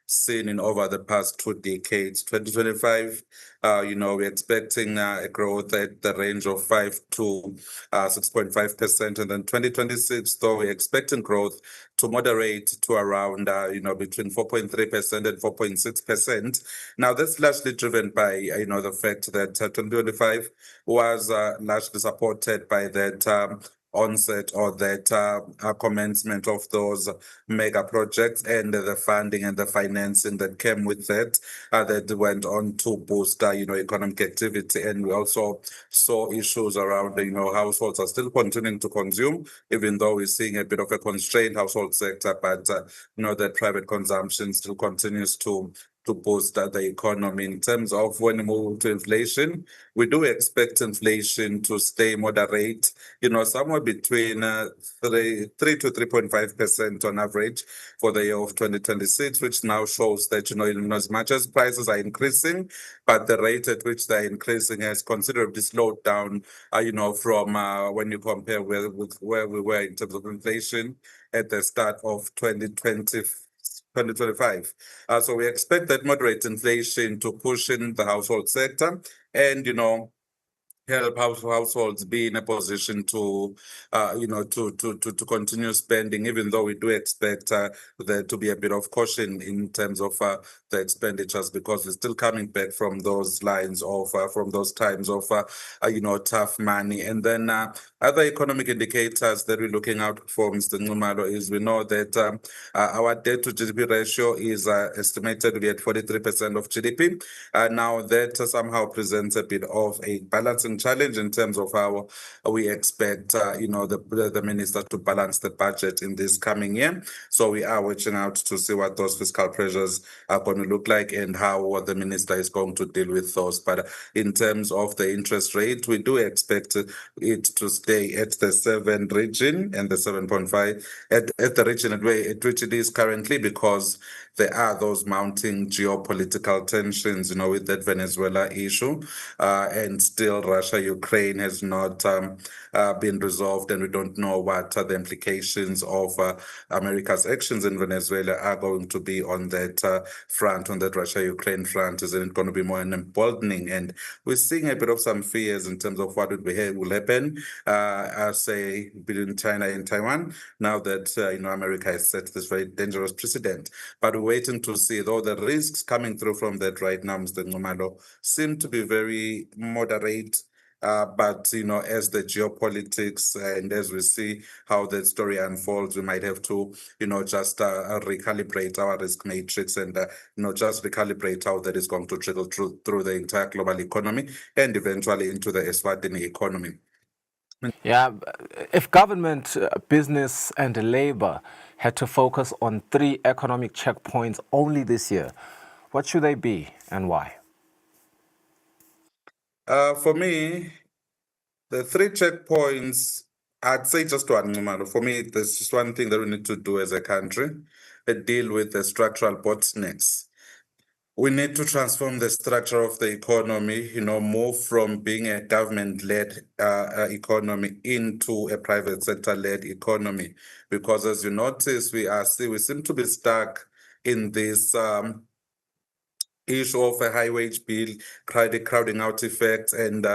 seen in over the past 2 decades. 2025, we're expecting a growth at the range of 5 to 6.5%. And then 2026, though, we're expecting growth to moderate to around, between 4.3% and 4.6%. Now, that's largely driven by, the fact that 2025 was largely supported by that onset or that commencement of those mega projects and the funding and the financing that came with that that went on to boost economic activity. And we also saw issues around households are still continuing to consume, even though we're seeing a bit of a constrained household sector, but that private consumption still continues to boost the economy. In terms of when we move to inflation, we do expect inflation to stay moderate, somewhere between 3 to 3.5% on average for the year of 2026, which now shows that, as much as prices are increasing, but the rate at which they're increasing has considerably slowed down, from when you compare with where we were in terms of inflation at the start of 2025. So we expect that moderate inflation to push in the household sector and, help households be in a position to, to continue spending, even though we do expect there to be a bit of caution in terms of the expenditures, because we're still coming back from those lines of, from those times of, tough money. And then other economic indicators that we're looking out for, Mr. Ngumalo, is we know that our debt to GDP ratio is estimated to be at 43% of GDP. Now that somehow presents a bit of a balancing challenge in terms of how we expect, the minister to balance the budget in this coming year. So we are watching out to see what those fiscal pressures are going to look like and how the minister is going to deal with those. But in terms of the interest rate, we do expect it to stay at the 7 region and the 7.5 at the region at which it is currently, because there are those mounting geopolitical tensions, with that Venezuela issue, and still Russia-Ukraine has not been resolved, and we don't know what the implications of America's actions in Venezuela are going to be on that front, on that Russia-Ukraine front. Is it going to be more emboldening? And we're seeing a bit of some fears in terms of what will happen, say, between China and Taiwan, now that, America has set this very dangerous precedent. But we're waiting to see, though the risks coming through from that right now, Mr. Ngumalo, seem to be very moderate. But, as the geopolitics and as we see how that story unfolds, we might have to, just recalibrate our risk matrix and, just recalibrate how that is going to trickle through the entire global economy and eventually into the Eswatini economy. Yeah, if government, business, and labor had to focus on 3 economic checkpoints only this year, what should they be and why? For me, the 3 checkpoints, I'd say just one, Ngumalo. For me, there's just one thing that we need to do as a country, deal with the structural bottlenecks. We need to transform the structure of the economy, move from being a government-led economy into a private sector-led economy. Because as you notice, we seem to be stuck in this issue of a high wage bill, crowding out effect, and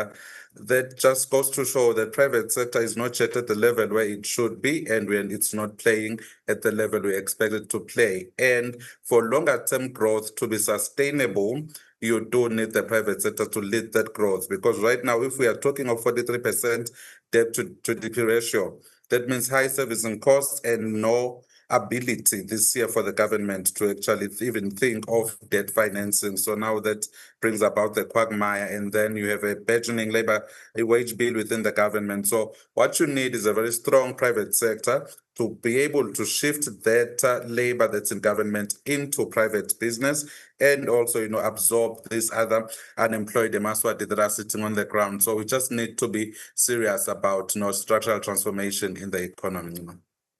that just goes to show that private sector is not yet at the level where it should be, and when it's not playing at the level we expect it to play. And for longer term growth to be sustainable, you do need the private sector to lead that growth. Because right now, if we are talking of 43% debt to GDP ratio, that means high servicing costs and no ability this year for the government to actually even think of debt financing. So now that brings about the quagmire, and then you have a burgeoning a wage bill within the government. So what you need is a very strong private sector to be able to shift that labor that's in government into private business, and also, absorb these other unemployed Emaswati that are sitting on the ground. So we just need to be serious about, structural transformation in the economy.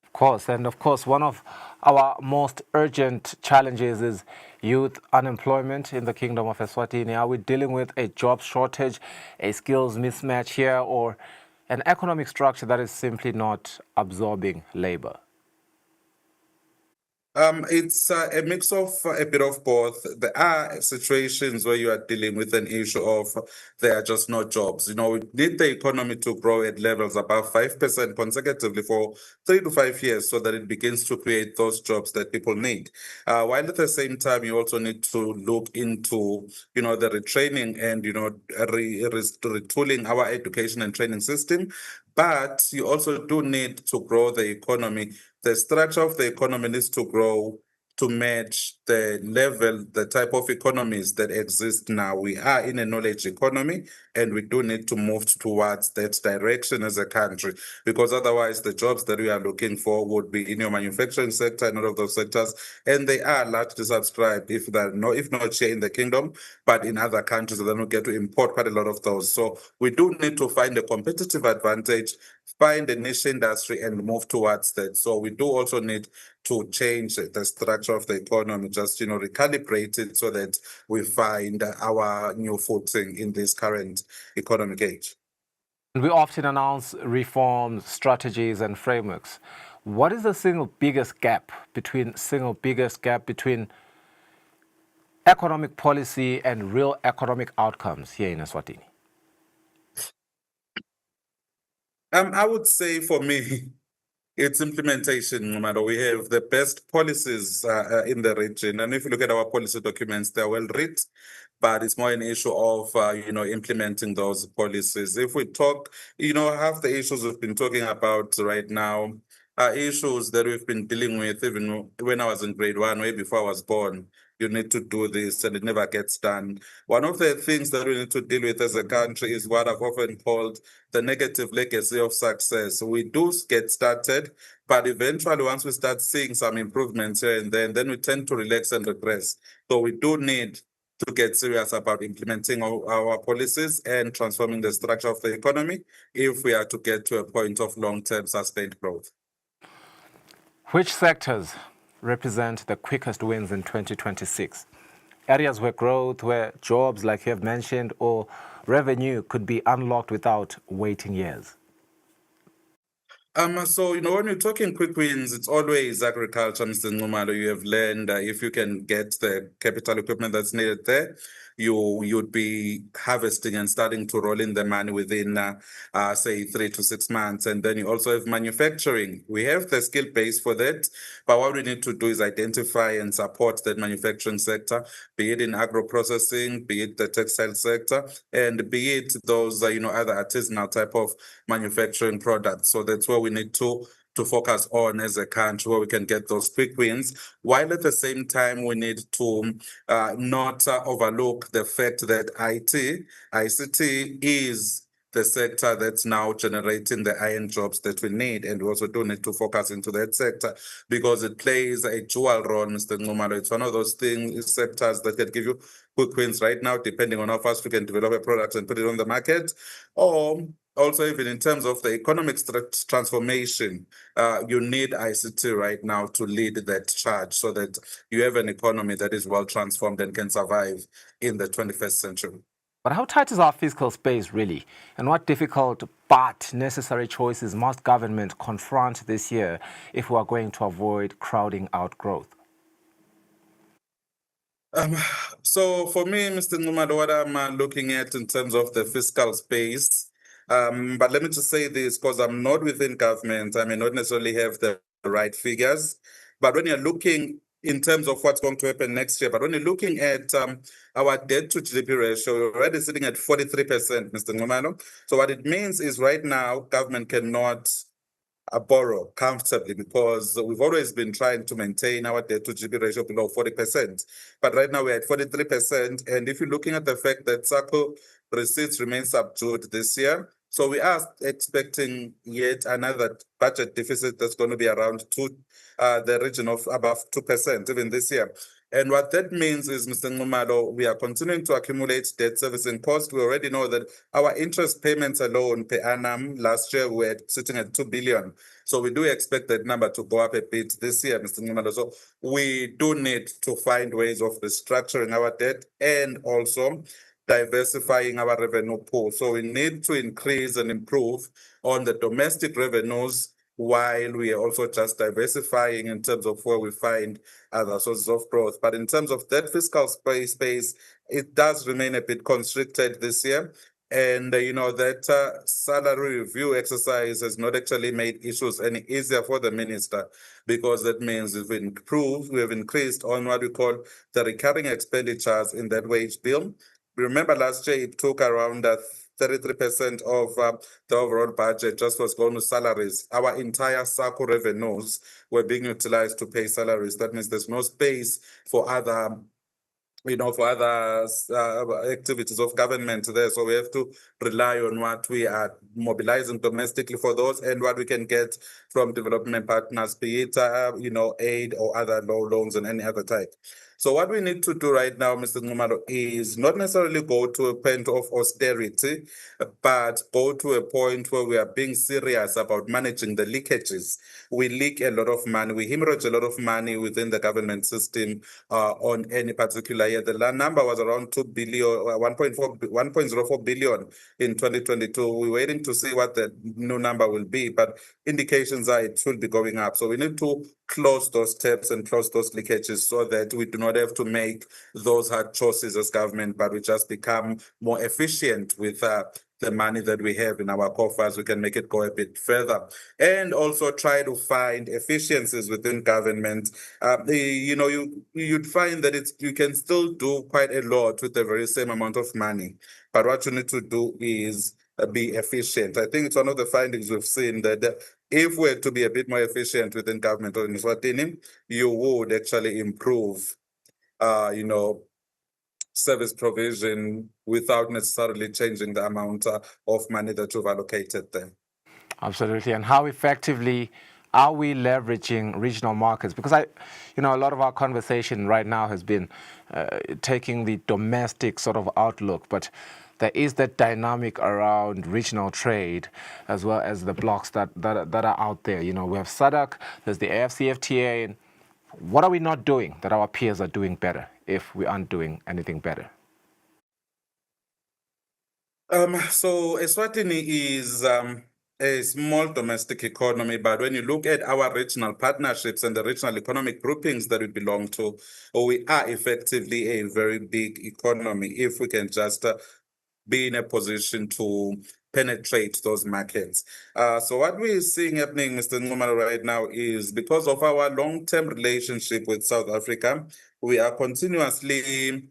Of course, and of course, one of our most urgent challenges is youth unemployment in the Kingdom of Eswatini. Are we dealing with a job shortage, a skills mismatch here, or an economic structure that is simply not absorbing labor? It's a mix of a bit of both. There are situations where you are dealing with an issue of there are just no jobs. We need the economy to grow at levels above 5% consecutively for 3 to 5 years so that it begins to create those jobs that people need. While at the same time, you also need to look into, the retraining and, retooling our education and training system. But you also do need to grow the economy. The structure of the economy needs to grow to match the type of economies that exist now. We are in a knowledge economy, and we do need to move towards that direction as a country, because otherwise the jobs that we are looking for would be in your manufacturing sector and all of those sectors, and they are largely subscribed, if not here in the kingdom, but in other countries, and then we get to import quite a lot of those. So we do need to find a competitive advantage, find a niche industry, and move towards that. So we do also need to change the structure of the economy, just, recalibrate it so that we find our new footing in this current economic age. We often announce reforms, strategies, and frameworks. What is the single biggest gap between economic policy and real economic outcomes here in Eswatini? I would say for me, it's implementation, no matter. We have the best policies in the region. And if you look at our policy documents, they're well written, but it's more an issue of, implementing those policies. If we talk, half the issues we've been talking about right now are issues that we've been dealing with even when I was in grade 1, way before I was born. You need to do this, and it never gets done. One of the things that we need to deal with as a country is what I've often called the negative legacy of success. We do get started, but eventually once we start seeing some improvements here and then we tend to relax and regress. So we do need to get serious about implementing our policies and transforming the structure of the economy if we are to get to a point of long-term sustained growth. Which sectors represent the quickest wins in 2026? Areas where growth, where jobs, like you have mentioned, or revenue could be unlocked without waiting years? So, when you're talking quick wins, it's always agriculture, Mr. Nxumalo. You have learned if you can get the capital equipment that's needed there, you'd be harvesting and starting to roll in the money within, say, 3 to 6 months. And then you also have manufacturing. We have the skill base for that, but what we need to do is identify and support that manufacturing sector, be it in agro-processing, be it the textile sector, and be it those, other artisanal type of manufacturing products. So that's where we need to focus on as a country, where we can get those quick wins, while at the same time we need to not overlook the fact that ICT is the sector that's now generating the iron jobs that we need, and we also do need to focus into that sector because it plays a dual role, Mr. Nxumalo. It's one of those sectors that can give you quick wins right now, depending on how fast we can develop a product and put it on the market, or also even in terms of the economic transformation, you need ICT right now to lead that charge so that you have an economy that is well transformed and can survive in the 21st century. But how tight is our fiscal space really? And what difficult but necessary choices must government confront this year if we are going to avoid crowding out growth? So for me, Mr. Nxumalo, what I'm looking at in terms of the fiscal space, but let me just say this, because I'm not within government, I may not necessarily have the right figures, but when you're looking in terms of what's going to happen next year, but when you're looking at our debt to GDP ratio, we're already sitting at 43%, Mr. Nxumalo. So what it means is right now, government cannot borrow comfortably because we've always been trying to maintain our debt to GDP ratio below 40%. But right now we're at 43%. And if you're looking at the fact that SACCO receipts remain subdued this year, so we are expecting yet another budget deficit that's going to be around the region of above 2% even this year. And what that means is, Mr. Nxumalo, we are continuing to accumulate debt servicing cost. We already know that our interest payments alone per annum last year were sitting at 2 billion. So we do expect that number to go up a bit this year, Mr. Nxumalo. So we do need to find ways of restructuring our debt and also diversifying our revenue pool. So we need to increase and improve on the domestic revenues while we are also just diversifying in terms of where we find other sources of growth. But in terms of that fiscal space, it does remain a bit constricted this year. And that salary review exercise has not actually made issues any easier for the minister, because that means we have increased on what we call the recurring expenditures in that wage bill. Remember last year it took around 33% of the overall budget just was going to salaries. Our entire SACCO revenues were being utilized to pay salaries. That means there's no space for other activities of government there. So we have to rely on what we are mobilizing domestically for those and what we can get from development partners, be it, aid or other loans and any other type. So what we need to do right now, Mr. Nxumalo, is not necessarily go to a point of austerity, but go to a point where we are being serious about managing the leakages. We leak a lot of money, we hemorrhage a lot of money within the government system on any particular year. The number was around 2 billion, 1.04 billion in 2022. We're waiting to see what the new number will be, but indications are it will be going up. So we need to close those taps and close those leakages so that we do not have to make those hard choices as government, but we just become more efficient with the money that we have in our coffers. We can make it go a bit further and also try to find efficiencies within government. You'd find that you can still do quite a lot with the very same amount of money, but what you need to do is be efficient. I think it's one of the findings we've seen that if we're to be a bit more efficient within government or in Eswatini, you would actually improve, service provision without necessarily changing the amount of money that you've allocated there. Absolutely. And how effectively are we leveraging regional markets? Because a lot of our conversation right now has been taking the domestic sort of outlook, but there is that dynamic around regional trade as well as the blocks that are out there. We have SADC, there's the AFCFTA. And what are we not doing that our peers are doing better if we aren't doing anything better? So Eswatini is a small domestic economy, but when you look at our regional partnerships and the regional economic groupings that we belong to, we are effectively a very big economy if we can just be in a position to penetrate those markets. So what we're seeing happening, Mr. Nxumalo, right now is because of our long-term relationship with South Africa, we are continuously,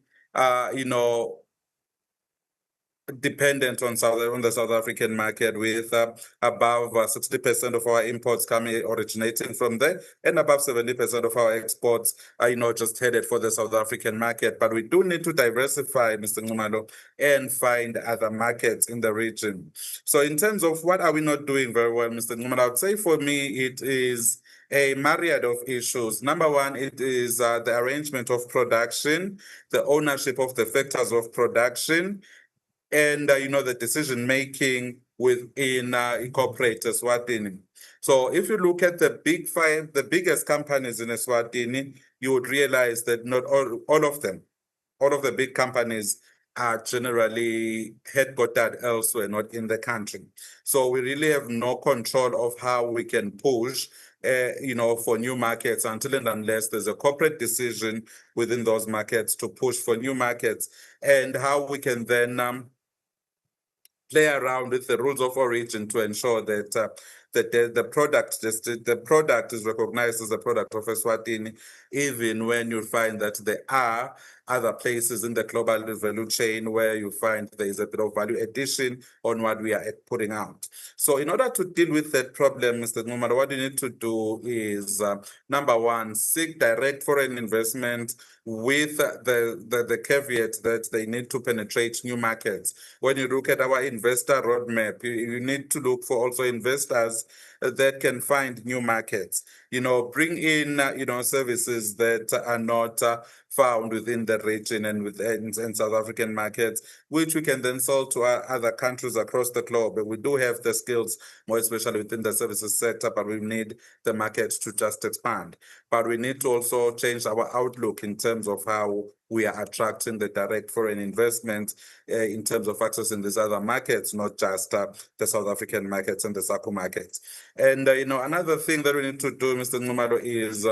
dependent on the South African market, with above 60% of our imports originating from there, and above 70% of our exports are just headed for the South African market. But we do need to diversify, Mr. Nxumalo, and find other markets in the region. So in terms of what are we not doing very well, Mr. Nxumalo, I would say for me it is a myriad of issues. Number one, it is the arrangement of production, the ownership of the factors of production, and the decision making within corporate Eswatini. So if you look at the big five, the biggest companies in Eswatini, you would realize that not all of them, all of the big companies are generally headquartered elsewhere, not in the country. So we really have no control of how we can push, for new markets until and unless there's a corporate decision within those markets to push for new markets, and how we can then play around with the rules of origin to ensure that the product is recognized as a product of Eswatini, even when you find that there are other places in the global value chain where you find there is a bit of value addition on what we are putting out. So in order to deal with that problem, Mr. Numar, what you need to do is, number one, seek direct foreign investment with the caveat that they need to penetrate new markets. When you look at our investor roadmap, you need to look for also investors that can find new markets, bring in, services that are not found within the region and within South African markets, which we can then sell to other countries across the globe. We do have the skills, more especially within the services sector, but we need the market to just expand. But we need to also change our outlook in terms of how we are attracting the direct foreign investment in terms of accessing these other markets, not just the South African markets and the SACU markets. And, another thing that we need to do, Mr. Numalo, is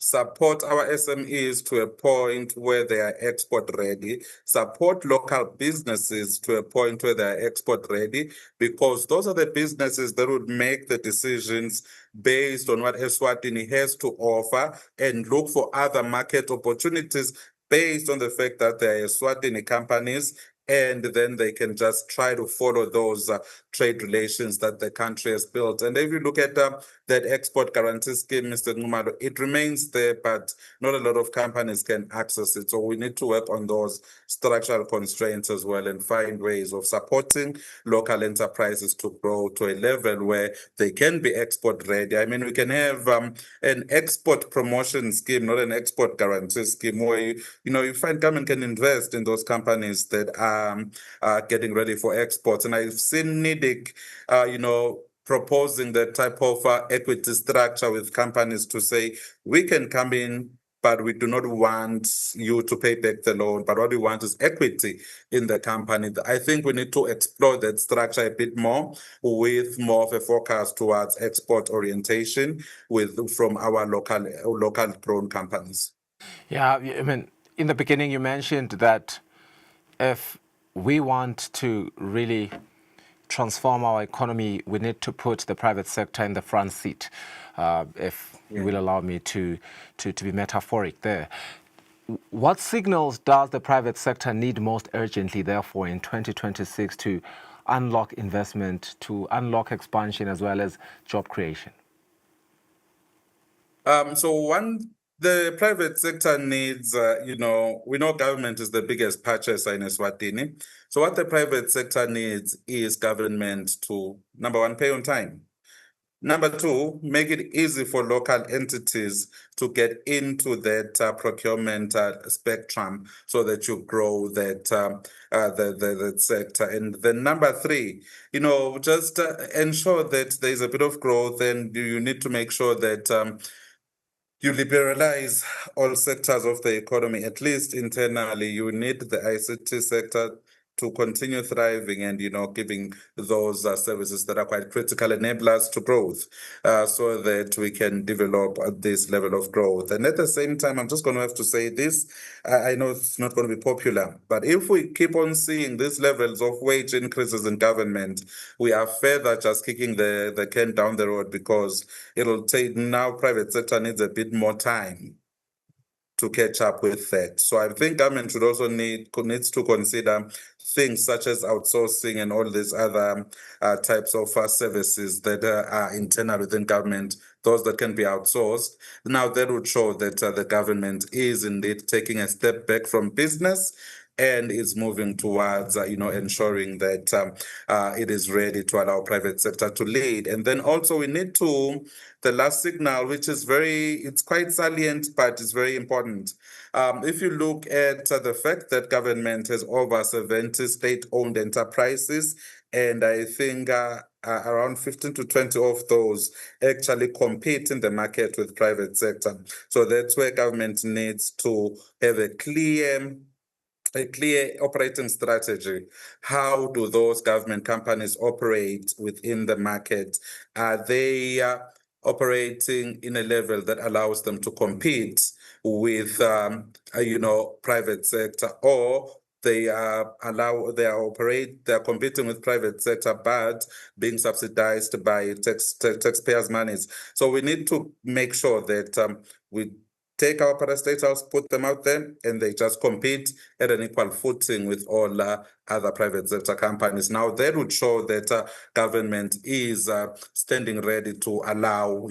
support our SMEs to a point where they are export ready, support local businesses to a point where they are export ready, because those are the businesses that would make the decisions based on what Eswatini has to offer and look for other market opportunities based on the fact that they are Eswatini companies, and then they can just try to follow those trade relations that the country has built. And if you look at that export guarantee scheme, Mr. Numalo, it remains there, but not a lot of companies can access it. So we need to work on those structural constraints as well and find ways of supporting local enterprises to grow to a level where they can be export ready. I mean, we can have an export promotion scheme, not an export guarantee scheme, where you find government can invest in those companies that are getting ready for exports. And I've seen NIDIC, proposing that type of equity structure with companies to say, we can come in, but we do not want you to pay back the loan, but what we want is equity in the company. I think we need to explore that structure a bit more with more of a focus towards export orientation from our local grown companies. Yeah, I mean, in the beginning you mentioned that if we want to really transform our economy, we need to put the private sector in the front seat, if you will allow me to be metaphoric there. What signals does the private sector need most urgently, therefore, in 2026 to unlock investment, to unlock expansion, as well as job creation? The private sector needs, we know government is the biggest purchaser in Eswatini. So what the private sector needs is government to, number one, pay on time. Number two, make it easy for local entities to get into that procurement spectrum so that you grow that the sector. And then number three, just ensure that there's a bit of growth, and you need to make sure that you liberalize all sectors of the economy, at least internally. You need the ICT sector to continue thriving and, giving those services that are quite critical enablers to growth, so that we can develop this level of growth. And at the same time, I'm just going to have to say this, I know it's not going to be popular, but if we keep on seeing these levels of wage increases in government, we are further just kicking the can down the road, because it'll take, now private sector needs a bit more time to catch up with that. So I think government should also needs to consider things such as outsourcing and all these other types of services that are internal within government, those that can be outsourced. Now that would show that the government is indeed taking a step back from business and is moving towards, ensuring that it is ready to allow private sector to lead. And then also we need to, the last signal, which is it's quite salient, but it's very important. If you look at the fact that government has over 70 state-owned enterprises, and I think around 15 to 20 of those actually compete in the market with private sector. So that's where government needs to have a clear a clear operating strategy. How do those government companies operate within the market? Are they operating in a level that allows them to compete with, private sector, or they are competing with private sector, but being subsidized by taxpayers' monies? So we need to make sure that we take our parastatals, put them out there, and they just compete at an equal footing with all other private sector companies. Now, that would show that government is standing ready to allow,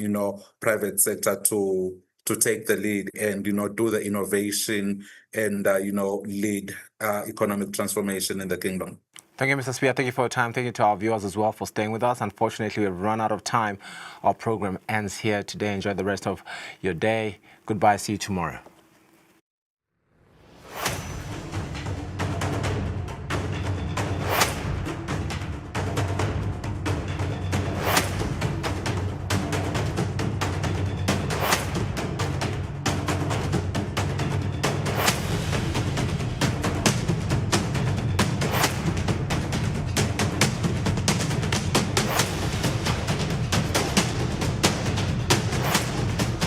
private sector to take the lead and, do the innovation and, lead economic transformation in the kingdom. Thank you, Mr. Spear. Thank you for your time. Thank you to our viewers as well for staying with us. Unfortunately, we've run out of time. Our program ends here today. Enjoy the rest of your day. Goodbye. See you tomorrow.